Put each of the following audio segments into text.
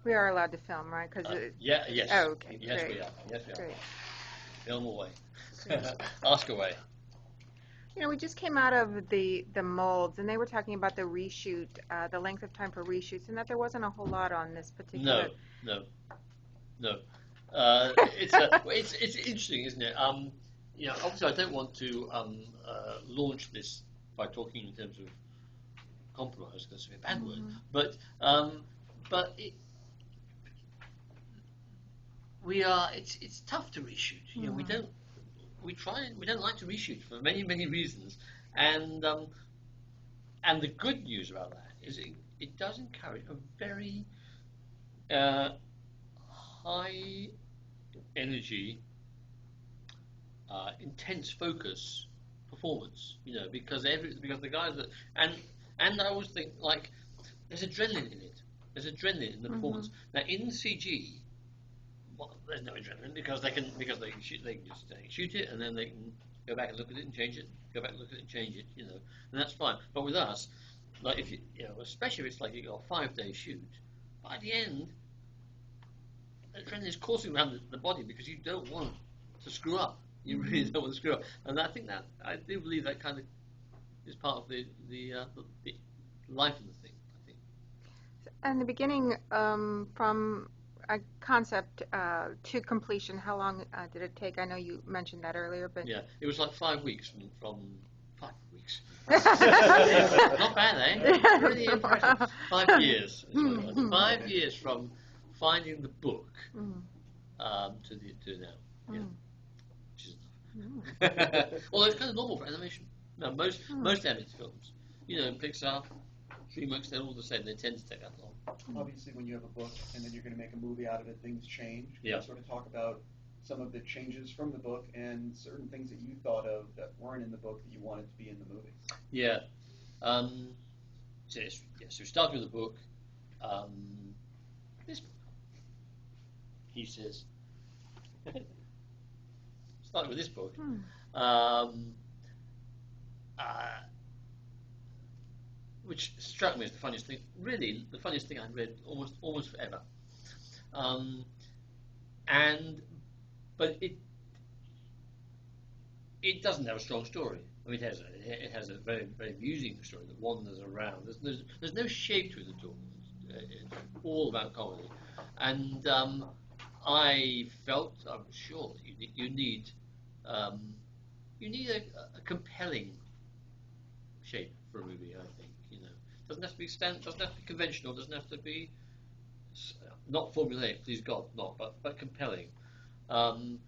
We are allowed to film, right? Yeah, yes. Oh, okay, Yes, great. we are. Yes, we are. Great. Film away. Great. Ask away. We just came out of the molds, and they were talking about the reshoot, the length of time for reshoots, and that there wasn't a whole lot on this particular. No, no. It's interesting, isn't it? Obviously, I don't want to launch this by talking in terms of compromise, because it's a bad word. But it's tough to reshoot. We don't like to reshoot for many reasons, and the good news about that is it does encourage a very high energy, intense focus performance. Because the guys that and I always think, like, there's adrenaline in it. There's adrenaline in the performance. Now in CG, well, there's no adrenaline because they can just shoot it, and then they can go back and look at it and change it. Go back and look at it and change it. And that's fine. But with us, like, if especially if it's like you got a 5-day shoot, by the end, adrenaline is coursing around the body because you don't want to screw up. You really don't want to screw up. And I do believe that kind of is part of the life of the thing, I think. And the beginning, from a concept to completion, how long did it take? I know you mentioned that earlier, but yeah, it was like 5 weeks from 5 weeks. Not bad, eh? Really impressive. 5 years. 5 years from finding the book to now. Yeah. Which is enough. Although it's kind of normal for animation. No, most animated films, Pixar, DreamWorks, they're all the same. They tend to take that long. Obviously, when you have a book and then you're going to make a movie out of it, things change. Yeah. Can you sort of talk about some of the changes from the book and certain things that you thought of that weren't in the book that you wanted to be in the movie? Yeah. So we start with the book. This book, he says, starting with this book, which struck me as the funniest thing. Really, the funniest thing I'd read almost forever. But it doesn't have a strong story. I mean, it has a very very amusing story that wanders around. There's no shape to it at all. It's all about comedy, and I was sure that you need a compelling shape for a movie. I think doesn't have to be doesn't have to be conventional, doesn't have to be not formulaic. Please God, not, but compelling. And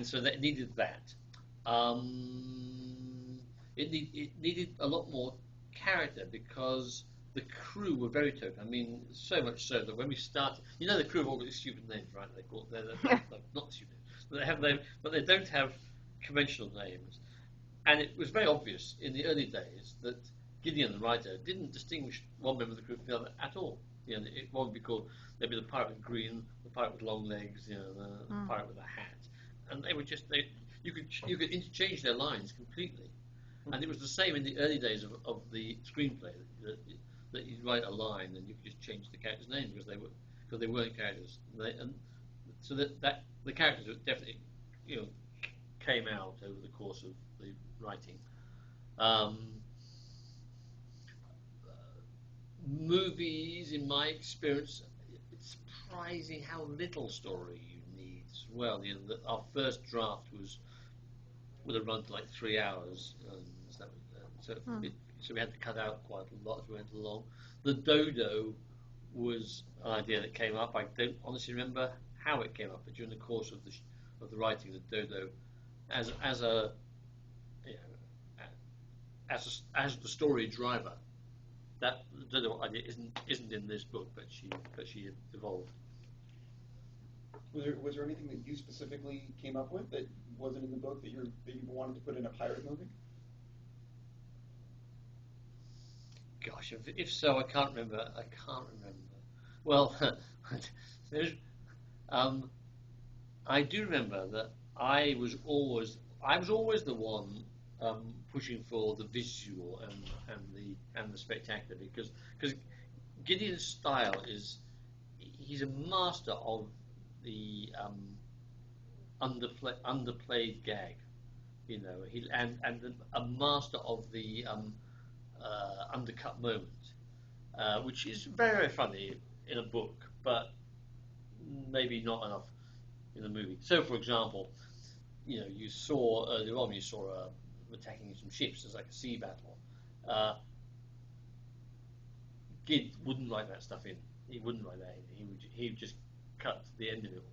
so that needed that. It needed a lot more character because the crew were very token. I mean, so much so that when we started, the crew have all got these stupid names, right? They're not stupid, but they don't have conventional names. And it was very obvious in the early days that Gideon, the writer, didn't distinguish one member of the crew from the other at all. It won't be called. There'd be the pirate with green, the pirate with long legs, the pirate with a hat, and they were just you could interchange their lines completely. And it was the same in the early days of the screenplay that you'd write a line and you could just change the character's name because they weren't characters. And so that the characters definitely came out over the course of the writing. Movies, in my experience, it's surprising how little story you need as well. Our first draft would have run for like 3 hours, so we had to cut out quite a lot as we went along. The dodo was an idea that came up. I don't honestly remember how it came up, but during the course of the writing, the dodo as the story driver. That dodo idea isn't in this book, but she evolved. Was there anything that you specifically came up with that wasn't in the book that you wanted to put in a pirate movie? Gosh, if so, I can't remember. Well, I do remember that I was always the one pushing for the visual and the spectacular because Gideon's style is he's a master of the underplayed gag. A master of the undercut moment, which is very, very funny in a book, but maybe not enough in the movie. So, for example, you saw earlier on, attacking some ships. There's like a sea battle. Gid wouldn't write that stuff in. He wouldn't write that in. He would just cut to the end of it,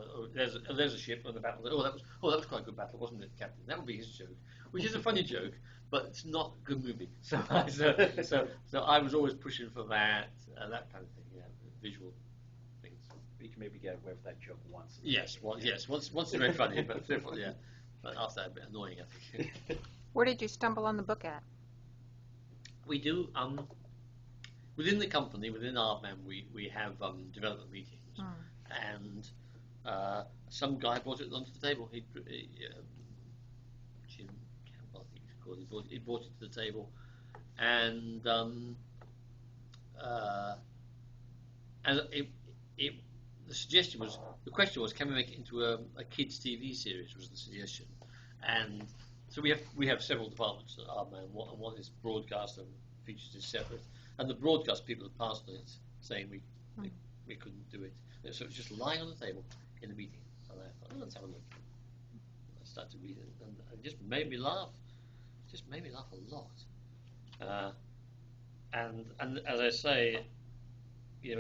or there's a ship on the battle. That was quite a good battle, wasn't it, Captain? That would be his joke, which is a funny joke, but it's not a good movie. So I was always pushing for that kind of thing, visual things. You can maybe get away with that joke once. Yes, once it's very funny, but yeah. But after that, a bit annoying, I think. Where did you stumble on the book at? We do within the company, within Aardman, we have development meetings, and some guy brought it onto the table. Jim Campbell, I think he's called. He brought it to the table, and the question was, can we make it into a kids TV series? Was the suggestion, and so we have several departments at Aardman, and one is broadcast and features is separate. And the broadcast people have passed on it, saying we couldn't do it. So it was just lying on the table in the meeting. And I thought, let's have a look. I started to read it, and it just made me laugh. It just made me laugh a lot. And as I say,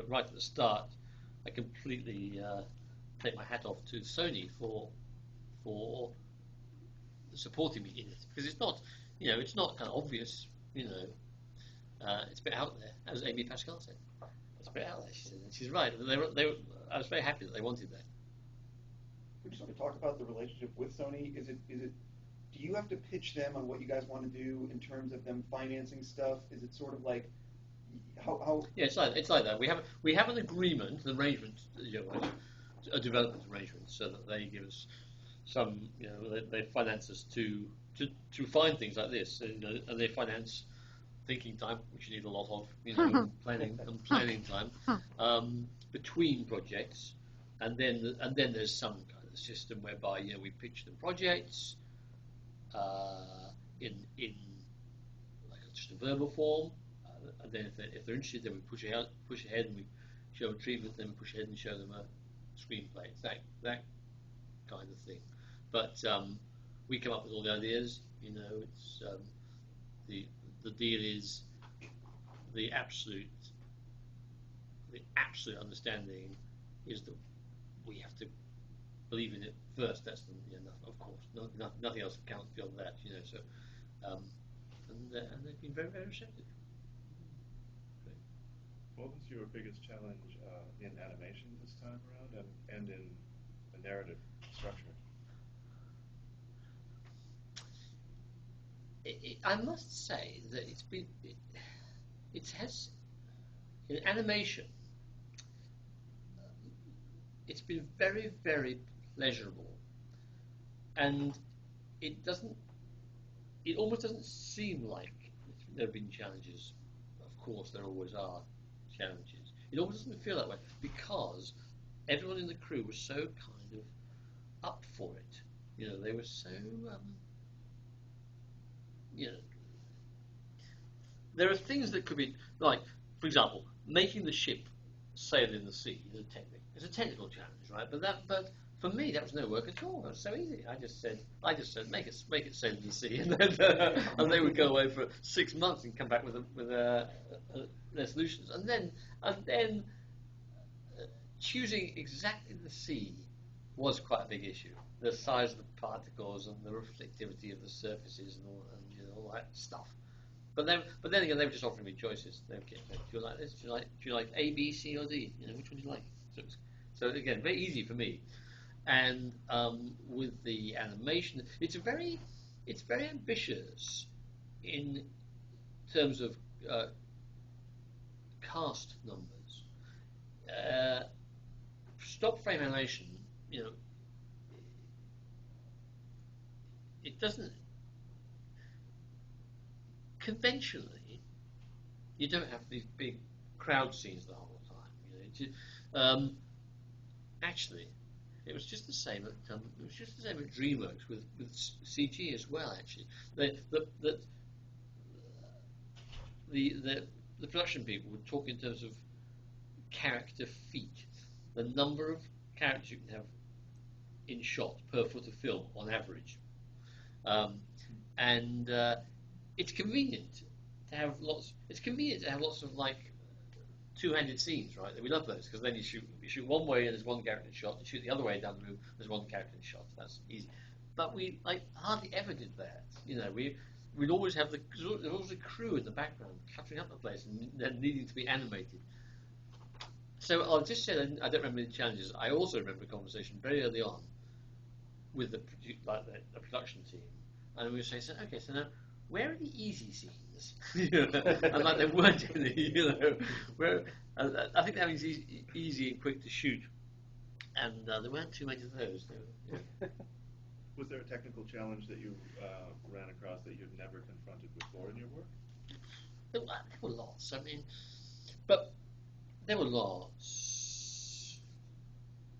right at the start, I completely take my hat off to Sony for supporting me in it, because it's not kind of obvious, it's a bit out there, as Amy Pascal said. It's a bit out there, she said, and she's right. I was very happy that they wanted that. We just want to talk about the relationship with Sony. Is it? Do you have to pitch them on what you guys want to do in terms of them financing stuff? Is it sort of like how? Yeah, it's like that. We have an agreement, an arrangement, a development arrangement, so that they give us some, they finance us to find things like this, and they finance thinking time, which you need a lot of, planning time between projects, and then there's some kind of system whereby we pitch them projects in like just a verbal form, and then if they're interested, then we push ahead and we show a treatment, then we push ahead and show them a screenplay. It's that kind of thing. But we come up with all the ideas. It's the deal is the absolute understanding is that we have to believe in it first. That's of course, nothing else counts beyond that. So and they've been very, very receptive. What was your biggest challenge in animation this time around, and in the narrative structure? I must say that it has in animation. It's been very, very pleasurable, and it almost doesn't seem like there have been challenges. Of course, there always are challenges. It almost doesn't feel that way because everyone in the crew was so kind of up for it. They were so. There are things that could be like, for example, making the ship sail in the sea is a technical challenge, right? But for me, that was no work at all. It was so easy. I just said, make it sail in the sea, and then and they would go away for 6 months and come back with their solutions, and then choosing exactly the sea was quite a big issue. The size of the particles and the reflectivity of the surfaces and all that stuff. But then again, they were just offering me choices. They would get, do you like this? Do you like A, B, C, or D? Which one do you like? So again, very easy for me. And with the animation, it's very ambitious in terms of cast numbers. Stop frame animation, it doesn't. Conventionally, you don't have these big crowd scenes the whole time. Actually, it was just the same at DreamWorks with CG as well. Actually, the production people would talk in terms of character feet, the number of characters you can have in shot per foot of film on average, and it's convenient to have lots. It's convenient to have lots of like two-handed scenes, right? We love those because then you shoot one way and there's one character in shot. You shoot the other way down the room, there's one character in shot. That's easy. But we like hardly ever did that. We'd always have there was always a crew in the background cluttering up the place and then needing to be animated. So I'll just say I don't remember the challenges. I also remember a conversation very early on with the production team, and we were saying, okay, so now where are the easy scenes? And like there weren't any, Where I think that means easy and quick to shoot, and there weren't too many of those. Was there a technical challenge that you ran across that you've never confronted before in your work? There were lots. I mean, but there were lots.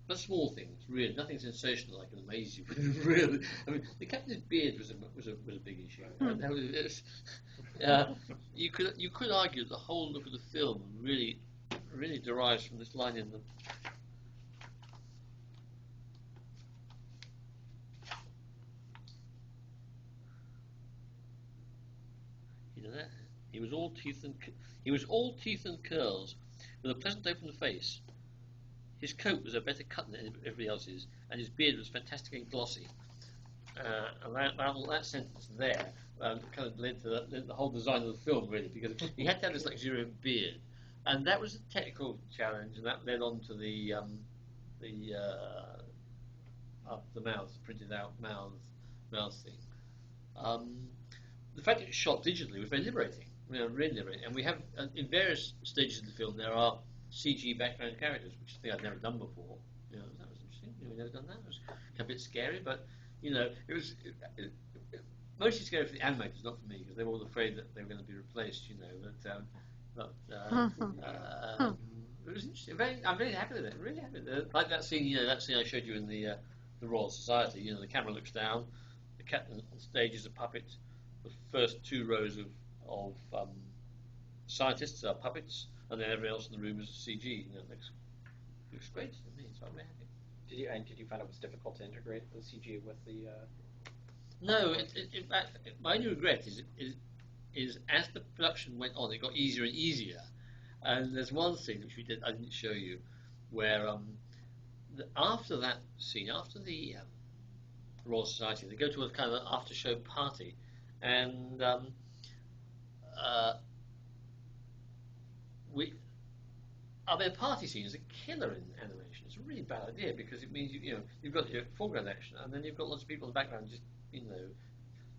But small things, really, nothing sensational I can amaze you. Really, I mean, the captain's beard was a big issue. And that was, you could argue that the whole look of the film really derives from this line in the. You know that he was all teeth and curls, with a pleasant open face. His coat was a better cut than everybody else's, and his beard was fantastic and glossy. And that sentence there kind of led to the whole design of the film, really, because he had to have this luxuriant beard, and that was a technical challenge, and that led on to the mouth, printed out mouth thing. The fact that it's shot digitally was very liberating, really liberating. And we have in various stages of the film there are CG background characters, which is a thing I'd never done before. That was interesting. We'd never done that. It was a bit scary, but it was mostly scary for the animators, not for me, because they were all afraid that they were going to be replaced. It was interesting. I'm very happy with it. Really happy with it. Like that scene, that scene I showed you in the Royal Society. The camera looks down. The captain on stage is a puppet. The first two rows of scientists are puppets, and then everyone else in the room is CG. It looks great to me, so I'm very happy. Did you find it was difficult to integrate the CG with the? No, in fact, my only regret is as the production went on, it got easier and easier. And there's one scene which I didn't show you, where after that scene, after the Royal Society, they go to a kind of after-show party, and their party scene is a killer in animation. It's a really bad idea because it means you've got your foreground action, and then you've got lots of people in the background just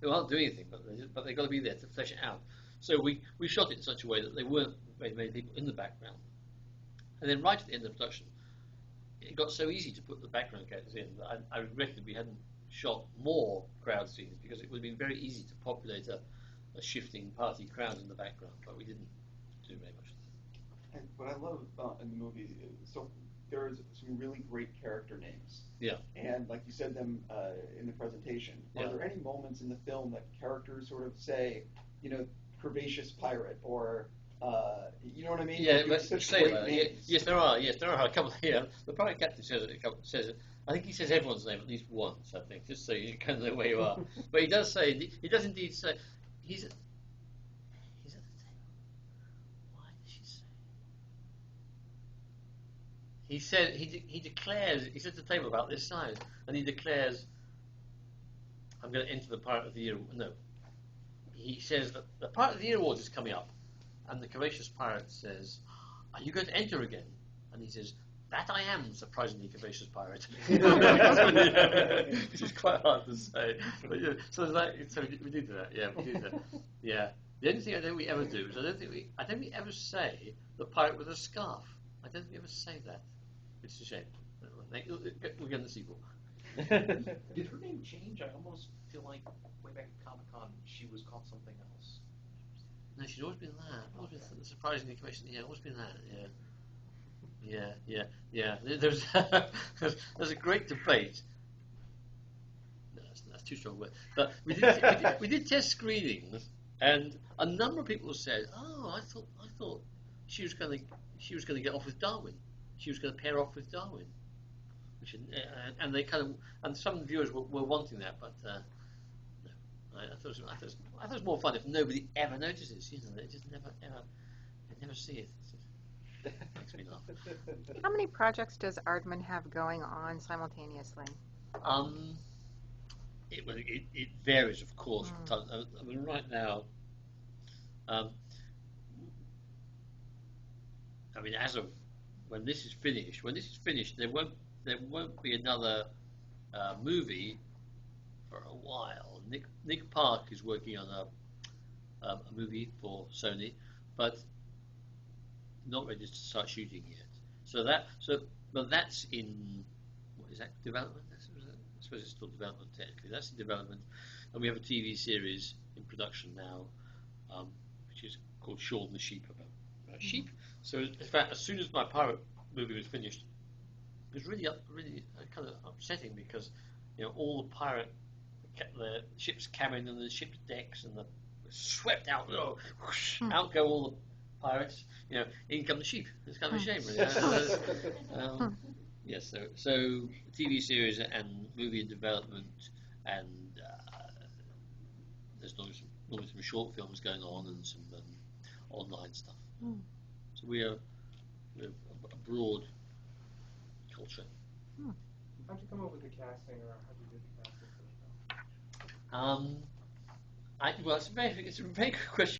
who aren't doing anything, but they've got to be there to flesh it out. So we shot it in such a way that there weren't very many people in the background, and then right at the end of the production, it got so easy to put the background characters in that I regretted we hadn't shot more crowd scenes, because it would have been very easy to populate a shifting party crowd in the background, but we didn't do very much of that. And what I love in the movie, so there's some really great character names. Yeah. And like you said them in the presentation, are there any moments in the film that characters sort of say, curvaceous pirate, or you know what I mean? Yeah, like, but such say great that. names. Yes, there are. Yes, there are a couple here. The pirate captain says it. I think he says everyone's name at least once. I think, just so you kind of know where you are. But he does indeed say he's at the table. Why does she say? He said he declares. He sits at the table about this size, and he declares, "I'm going to enter the Pirate of the Year." No, he says that the Pirate of the Year Awards is coming up, and the Curvaceous Pirate says, "Are you going to enter again?" And he says, "That I am, surprisingly curvaceous pirate." Which is quite hard to say. But so we did that. Yeah, we did that. Yeah. The only thing I don't think we ever do is I don't think we ever say the pirate with a scarf. I don't think we ever say that. It's a shame. We'll get in the sequel. Did her name change? I almost feel like way back at Comic-Con she was called something else. No, she's always been that. Always been surprisingly curvaceous. Yeah, always been that. Yeah. Yeah. There's there's a great debate. No, that's too strong a word. But we did test screenings, and a number of people said, "Oh, I thought she was going to get off with Darwin. She was going to pair off with Darwin." And they kind of, and some viewers were wanting that, but no. I thought it was more fun if nobody ever notices. They just they never see it. It makes me laugh. How many projects does Aardman have going on simultaneously? Um, it varies, of course. I mean, right now, um, I mean, as of when this is finished, there won't be another movie for a while. Nick Park is working on a movie for Sony, but not ready to start shooting yet. But that's in what is that development? I suppose it's still development technically. That's in development, and we have a TV series in production now, which is called Shaun the Sheep about sheep. So in fact, as soon as my pirate movie was finished, it was really kind of upsetting because all the pirate the ship's cabin and the ship's decks and the swept out. Whoosh, out go all the pirates. In come the sheep. It's kind of a shame, really. Yes, so TV series and movie in development, and there's normally some short films going on and some online stuff. So we're a broad culture. How'd you come up with the casting, or how'd you do the casting for the film? Well, it's a very good question.